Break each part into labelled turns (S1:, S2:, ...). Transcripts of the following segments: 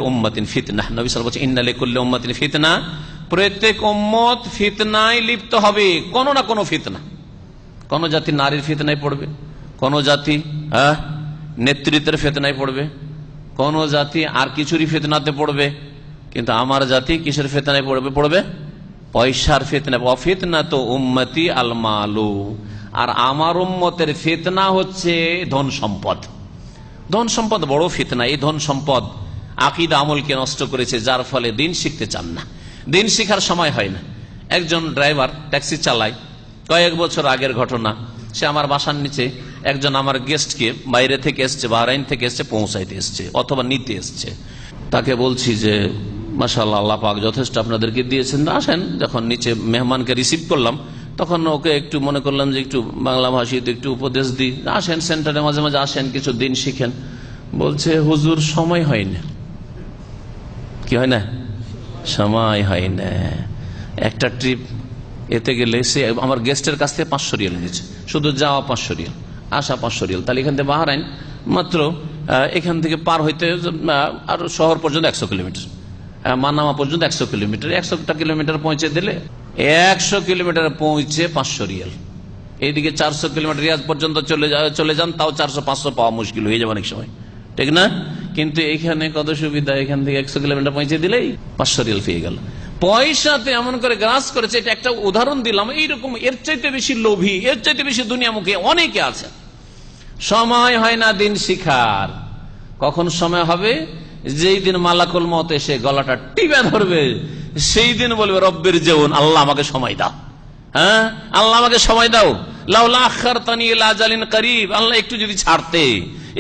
S1: উম্মাতিন ফিতনাহ, নবী সাল্লাল্লাহু আলাইহি ওয়াসাল্লাম বলেছেন ইন্না লিকুল্লি উম্মাতিন ফিতনা, প্রত্যেক উম্মত ফিতনায় লিপ্ত হবে, কোন না কোন ফিতনা। কোন জাতি নারীর ফিতনায় পড়বে, কোন জাতি নেতৃত্বের ফিতনায় পড়বে, কোন জাতি আর কিছুরই ফিতনাতে পড়বে, কিন্তু আমার জাতি কিসের ফিতনায় পড়বে? পয়সার ফিতনা। ফিতনা তো উম্মতি আল মালু, আর আমার উম্মতের ফিতনা হচ্ছে ধন সম্পদ। ধন সম্পদ বড় ফিতনা। এই ধন সম্পদ আকীদা আমলকে নষ্ট করেছে, যার ফলে দিন শিখতে চান না, দিন শিখার সময় হয় না। একজন ড্রাইভার ট্যাক্সি চালায়, কয়েক বছর আগের ঘটনা। সে আমার বাসার নিচে একজন আমার গেস্টকে বাইরে থেকে এসছে, বাহরাইন থেকে এসছে, পৌঁছাইতে এসছে অথবা নিতে এসছে। তাকে বলছি যে মাশাআল্লাহ, আল্লাহ পাক যথেষ্ট আপনাদেরকে দিয়েছেন, আসেন। যখন নিচে মেহমানকে রিসিভ করলাম, তখন ওকে একটু মনে করলাম যে একটু বাংলা ভাষীতে একটু উপদেশ দিই, আসেন সেন্টারে মাঝে মাঝে আসেন, কিছু দিন শিখেন। বলছে হুজুর সময় হয় না। কি হয় না? সময় হয় না। একটা ট্রিপ এতে গেলে সে আমার গেস্টের কাছ থেকে 500 রিয়াল নিয়েছে, শুধু যাওয়া 500 রিয়াল, আসা 500 রিয়াল। তাহলে এখান থেকে বাহরাইন মাত্র এখান থেকে পার হইতে আর শহর পর্যন্ত 100 কিলোমিটার, মানামা পর্যন্ত 100 কিলোমিটার। 100টা কিলোমিটার পৌঁছে দিলে 100 কিলোমিটার পৌঁছে 500 রিয়াল। এইদিকে 400 কিলোমিটার রিয়াজ পর্যন্ত চলে যান, তাও 400-500 পাওয়া মুশকিল হয়ে যাবে অনেক সময়, ঠিক না? কিন্তু এখানে কত সুবিধা, এখান থেকে 100 কিলোমিটার পৌঁছে দিলেই 500 রিয়াল পেয়ে গেল। পয়সাতে এমন করে গ্রাস করেছে। এটা একটা উদাহরণ দিলাম। এইরকম এর চাইতে বেশি লোভী, এর চাইতে বেশি দুনিয়ামুখী অনেকে আছে। সময় হয় না দিন শিখার। কখন সময় হবে? যেই দিন মালাকুল মউত এসে গলাটা টিপে ধরবে, সেই দিন বলবে রব্বির জীবন, আল্লাহ আমাকে সময় দাও, আল্লাহ আমাকে সময় দাও। লাউলা আখারতানি ইলা আজালিন করিব, আল্লাহ একটু যদি ছাড়তে,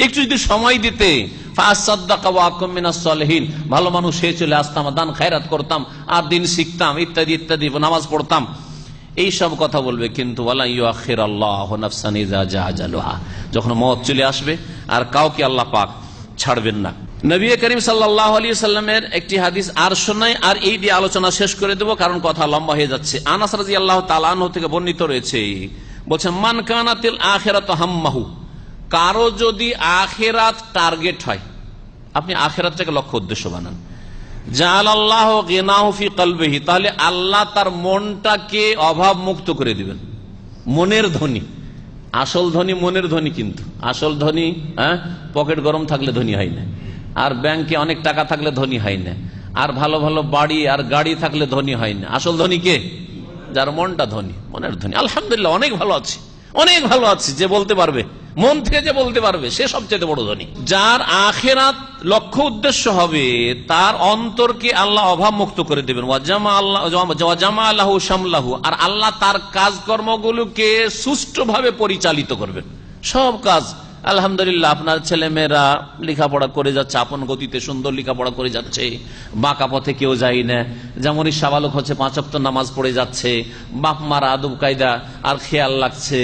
S1: একটু যদি সময় দিতে, ফাসাদদাকা ওয়া আকুম মিনাস সালিহিন, ভালো মানুষ হয়ে চলে আসতাম, দান খায়রাত করতাম, আর দিন শিখতাম, ইত্যাদি ইত্যাদি, নামাজ পড়তাম, এই সব কথা বলবে। কিন্তু ওয়ালা ইউআখিরাল্লাহু নাফসান ইযা জা আজালুহা, যখন মওত চলে আসবে আর কাউকে আল্লাহ পাক ছাড়বেন না। নবী করিম সাল্লাল্লাহু আলাইহি সাল্লামের একটি হাদিস আর শোনাই, আর এই দিয়ে আলোচনা শেষ করে দেব, কারণ কথা লম্বা হয়ে যাচ্ছে। আনাস রাদিয়াল্লাহু তাআলা আনহু থেকে বর্ণিত রয়েছে, বলছেন মান কানাতিল আখিরাতু হাম্মাহু, কারো যদি আখিরাত টার্গেট হয়, আপনি আখিরাতটাকে লক্ষ্য উদ্দেশ্য বানান, জাআলাল্লাহু গিনাহু ফি কলবিহি, তাহলে আল্লাহ তার মনটাকে অভাব মুক্ত করে দিবেন। মনের ধনী, আসল ধনী মনের ধনী, কিন্তু আসল ধনী পকেট গরম থাকলে ধনী হয় না, আর ব্যাংকে অনেক টাকা থাকলে ধনী হয় না, আর ভালো ভালো বাড়ি আর গাড়ি থাকলে ধনী হয় না। আসল ধনী কে? যার মনটা ধনী, মনের ধনী। আলহামদুলিল্লাহ অনেক ভালো আছি, অনেক ভালো আছি, যে বলতে পারবে, মন থেকে যে বলতে পারবে, সে সবচেয়ে বড় ধনী। যার আখিরাত লক্ষ্য উদ্দেশ্য হবে, তার অন্তরকে আল্লাহ অভাব মুক্ত করে দেবেন। ওয়াজামা আল্লাহু শামলাহু, আর আল্লাহ তার কাজকর্মগুলোকে সুষ্ঠুভাবে পরিচালিত করবেন। সব কাজ আলহামদুলিল্লাহ, আপনার ছেলে মেয়েরা লেখাপড়া করে যাচ্ছে, আপন গতিতে সুন্দর লেখাপড়া করে যাচ্ছে, বাঁকা পথে কেউ যায় না, যেমন সাবালক হচ্ছে 5 ওয়াক্ত নামাজ পড়ে যাচ্ছে, বাপ মার আদব কায়দা আর খেয়াল লাগছে,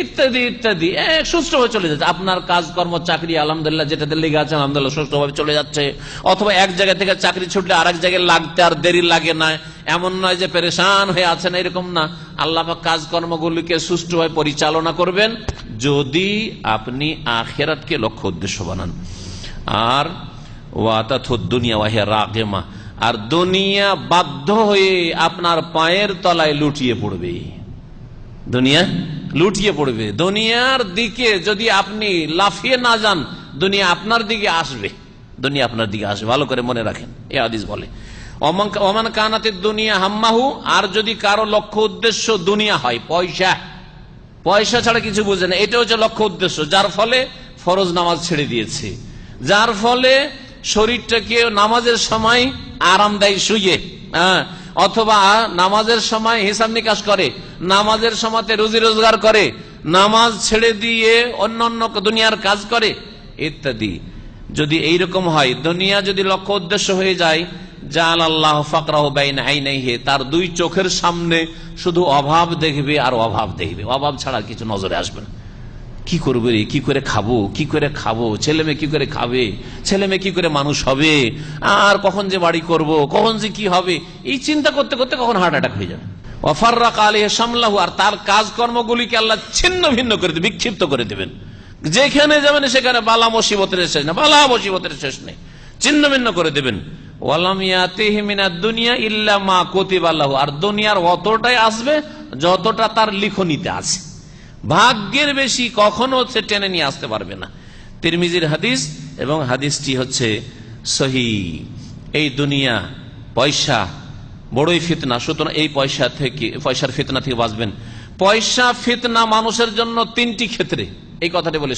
S1: ইত্যাদি ইত্যাদি, সুষ্ঠুভাবে চলে যাচ্ছে। আপনার কাজকর্ম চাকরি আলহামদুলিল্লাহ যেটাতে লেগে আছে আলহামদুলিল্লাহ সুষ্ঠুভাবে চলে যাচ্ছে। অথবা এক জায়গা থেকে চাকরি ছুটলে আরেক জায়গায় লাগতে আর দেরি লাগে না, এমন নয় যে পেরেশান হয়ে আছেন, এরকম না। আল্লাহ পাক কাজকর্মগুলিকে সুষ্ঠুভাবে পরিচালনা করবেন যদি আপনি আখিরাতকে লক্ষ্য উদ্দেশ্য বানান। আর ওয়াতাথুদ দুনিয়া ওয়াহিয়া রাগিমা, আর দুনিয়া বাধ্য হয়ে আপনার পায়ের তলায় লুটিয়ে পড়বে। দুনিয়া লুটিয়ে পড়বে। দুনিয়ার দিকে যদি আপনি লাফিয়ে না যান, দুনিয়া আপনার দিকে আসবে, দুনিয়া আপনার দিকে আসবে। ভালো করে মনে রাখেন, এই হাদিস বলে ওমান কানাতিদ দুনিয়া হাম্মাহু, আর যদি কারো লক্ষ্য উদ্দেশ্য দুনিয়া হয়, পয়সা, পয়সা ছাড়া কিছু বুঝে না, এটা হচ্ছে লক্ষ্য উদ্দেশ্য, যার ফলে ফরজ নামাজ ছেড়ে দিয়েছে, যার ফলে শরীরটাকে নামাজের সময় আরামদায়ী শুয়ে, অথবা নামাজের সময় হিসাব নিকাশ করে, নামাজের সময়তে রুজি রোজগার করে, নামাজ ছেড়ে দিয়ে অন্যান্য দুনিয়ার কাজ করে ইত্যাদি। যদি এইরকম হয়, দুনিয়া যদি লক্ষ্য উদ্দেশ্য হয়ে যায়, জাআলাল্লাহু ফাকরাহু বাইনা আইনাইহি, তার দুই চোখের সামনে শুধু অভাব দেখবে আর অভাব দেখবে, অভাব ছাড়া কিছু নজরে আসবে না। কি করবে রে, কি করে খাবো, কি করে খাবো, ছেলে মেয়ে কি করে খাবে, ছেলে মেয়ে কি করে মানুষ হবে, আর কখন যে বাড়ি করব, কখন যে কি হবে, এই চিন্তা করতে করতে কখন হার্ট অ্যাটাক হয়ে যাবে। ওয়াফাররাকা আলাইহি শামলাহু, আর তার কাজকর্মগুলিকে আল্লাহ ছিন্ন ভিন্ন করে দেবেন, বিক্ষিপ্ত করে দেবেন। যেখানে যাবেন সেখানে বালা মুসিবতের শেষ নেই, বালা মুসিবতের শেষ নেই। ছিন্ন ভিন্ন করে দেবেন। ওয়ালাম ইয়াতিহি মিনাদ দুনিয়া ইল্লা মা কুতিবা লাহু, আর দুনিয়ার অতটাই আসবে যতটা তার লিখনিতে আছে, ভাগ্যের বেশি কখনো সে টেনে নিয়ে আসতে পারবে না। তিরমিজির হাদিস এবং হাদিসটি হচ্ছে সহিহ। এই দুনিয়া পয়সা বড়ই ফিতনা, সুতরাং এই পয়সার ফিতনা থেকে বাঁচবেন। পয়সা ফিতনা মানুষের জন্য তিনটি ক্ষেত্রে, এই কথাটি বলে